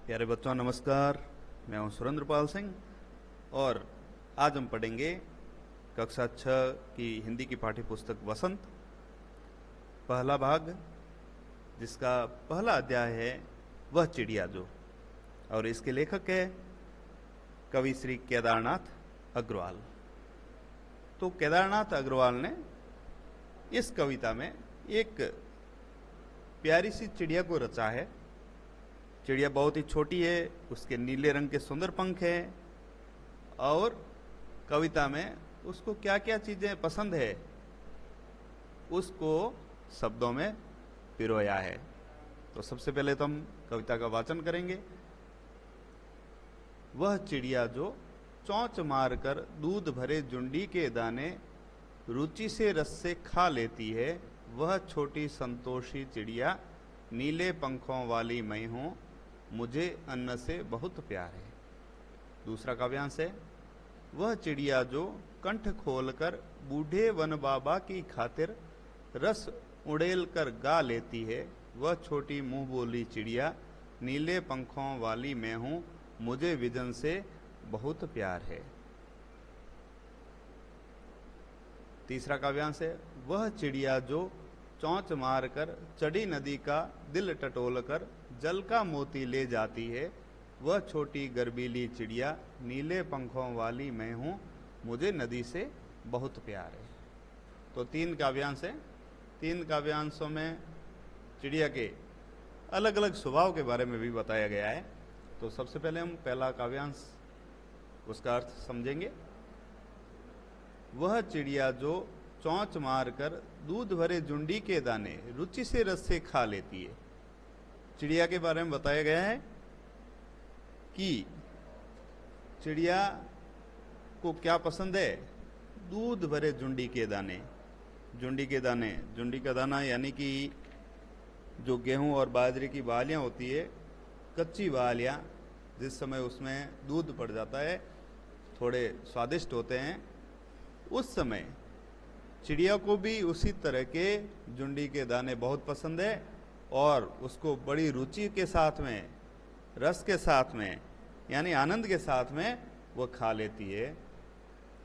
प्यारे बच्चों नमस्कार। मैं हूं सुरेंद्रपाल सिंह और आज हम पढ़ेंगे कक्षा 6 की हिंदी की पाठ्य पुस्तक वसंत, पहला भाग, जिसका पहला अध्याय है वह चिड़िया जो, और इसके लेखक है कवि श्री केदारनाथ अग्रवाल। तो केदारनाथ अग्रवाल ने इस कविता में एक प्यारी सी चिड़िया को रचा है। चिड़िया बहुत ही छोटी है, उसके नीले रंग के सुंदर पंख हैं और कविता में उसको क्या क्या चीजें पसंद है उसको शब्दों में पिरोया है। तो सबसे पहले तो हम कविता का वाचन करेंगे। वह चिड़िया जो चोंच मारकर दूध भरे जुंडी के दाने रुचि से रस से खा लेती है, वह छोटी संतोषी चिड़िया नीले पंखों वाली मैं हूं, मुझे अन्न से बहुत प्यार है। दूसरा काव्यांश है, वह चिड़िया जो कंठ खोलकर बूढ़े वन बाबा की खातिर रस उड़ेल कर गा लेती है, वह छोटी मुंह बोली चिड़िया नीले पंखों वाली मैं हूं, मुझे विजन से बहुत प्यार है। तीसरा काव्यांश है, वह चिड़िया जो चोंच मारकर चढ़ी नदी का दिल टटोल कर जल का मोती ले जाती है, वह छोटी गर्बीली चिड़िया नीले पंखों वाली मैं हूं, मुझे नदी से बहुत प्यार है। तो तीन काव्यांश हैं। तीन काव्यांशों में चिड़िया के अलग अलग स्वभाव के बारे में भी बताया गया है। तो सबसे पहले हम पहला काव्यांश, उसका अर्थ समझेंगे। वह चिड़िया जो चोंच मारकर दूध भरे जुंडी के दाने रुचि से रस से खा लेती है। चिड़िया के बारे में बताया गया है कि चिड़िया को क्या पसंद है? दूध भरे जुंडी के दाने। जुंडी के दाने, जुंडी का दाना यानी कि जो गेहूं और बाजरे की बालियां होती है, कच्ची बालियां, जिस समय उसमें दूध पड़ जाता है, थोड़े स्वादिष्ट होते हैं, उस समय चिड़िया को भी उसी तरह के जुंडी के दाने बहुत पसंद है और उसको बड़ी रुचि के साथ में, रस के साथ में, यानी आनंद के साथ में वह खा लेती है।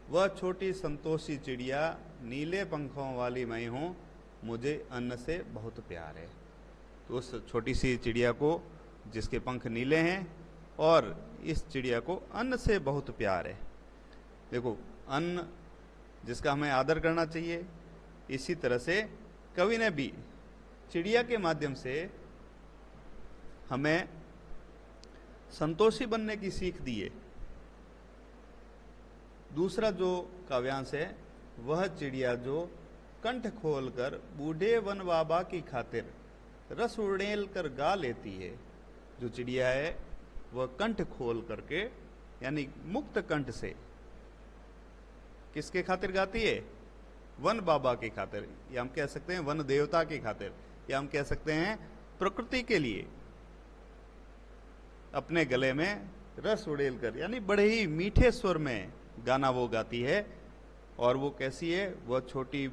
वह छोटी संतोषी चिड़िया नीले पंखों वाली मैं हूं, मुझे अन्न से बहुत प्यार है। तो उस छोटी सी चिड़िया को, जिसके पंख नीले हैं, और इस चिड़िया को अन्न से बहुत प्यार है। देखो, अन्न जिसका हमें आदर करना चाहिए, इसी तरह से कवि ने भी चिड़िया के माध्यम से हमें संतोषी बनने की सीख दी है। दूसरा जो काव्यांश है, वह चिड़िया जो कंठ खोलकर बूढ़े वन बाबा की खातिर रस उड़ेल कर गा लेती है। जो चिड़िया है वह कंठ खोल करके, यानी मुक्त कंठ से, किसके खातिर गाती है? वन बाबा की खातिर, या हम कह सकते हैं वन देवता की खातिर, या हम कह सकते हैं प्रकृति के लिए अपने गले में रस उड़ेल कर, यानी बड़े ही मीठे स्वर में गाना वो गाती है। और वो कैसी है? वह छोटी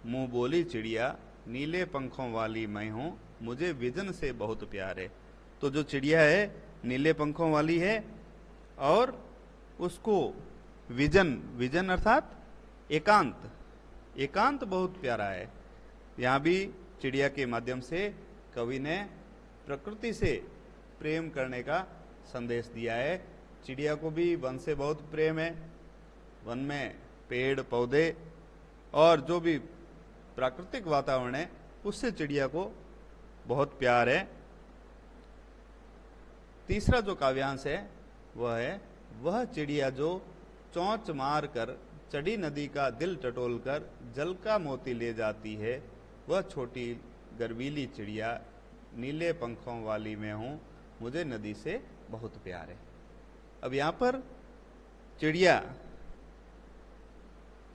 मुंह बोली चिड़िया नीले पंखों वाली मैं हूं, मुझे विजन से बहुत प्यार है। तो जो चिड़िया है नीले पंखों वाली है और उसको विजन, विजन अर्थात एकांत, एकांत बहुत प्यारा है। यहाँ भी चिड़िया के माध्यम से कवि ने प्रकृति से प्रेम करने का संदेश दिया है। चिड़िया को भी वन से बहुत प्रेम है। वन में पेड़ पौधे और जो भी प्राकृतिक वातावरण है, उससे चिड़िया को बहुत प्यार है। तीसरा जो काव्यांश है वह है, वह चिड़िया जो चोंच मार कर चढ़ी नदी का दिल टटोल कर जल का मोती ले जाती है, वह छोटी गर्वीली चिड़िया नीले पंखों वाली मैं हूं, मुझे नदी से बहुत प्यार है। अब यहां पर चिड़िया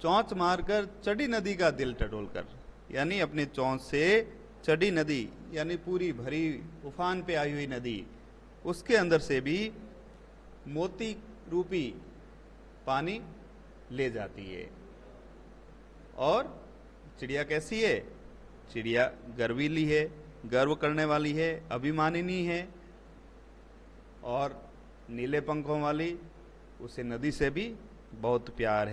चोंच मारकर चढ़ी नदी का दिल टटोल कर, यानी अपने चोंच से चढ़ी नदी, यानी पूरी भरी उफान पे आई हुई नदी, उसके अंदर से भी मोती रूपी पानी ले जाती है। और चिड़िया कैसी है? चिड़िया गर्वीली है, गर्व करने वाली है, अभिमानिनी है। और नीले पंखों वाली, उसे नदी से भी बहुत प्यार है।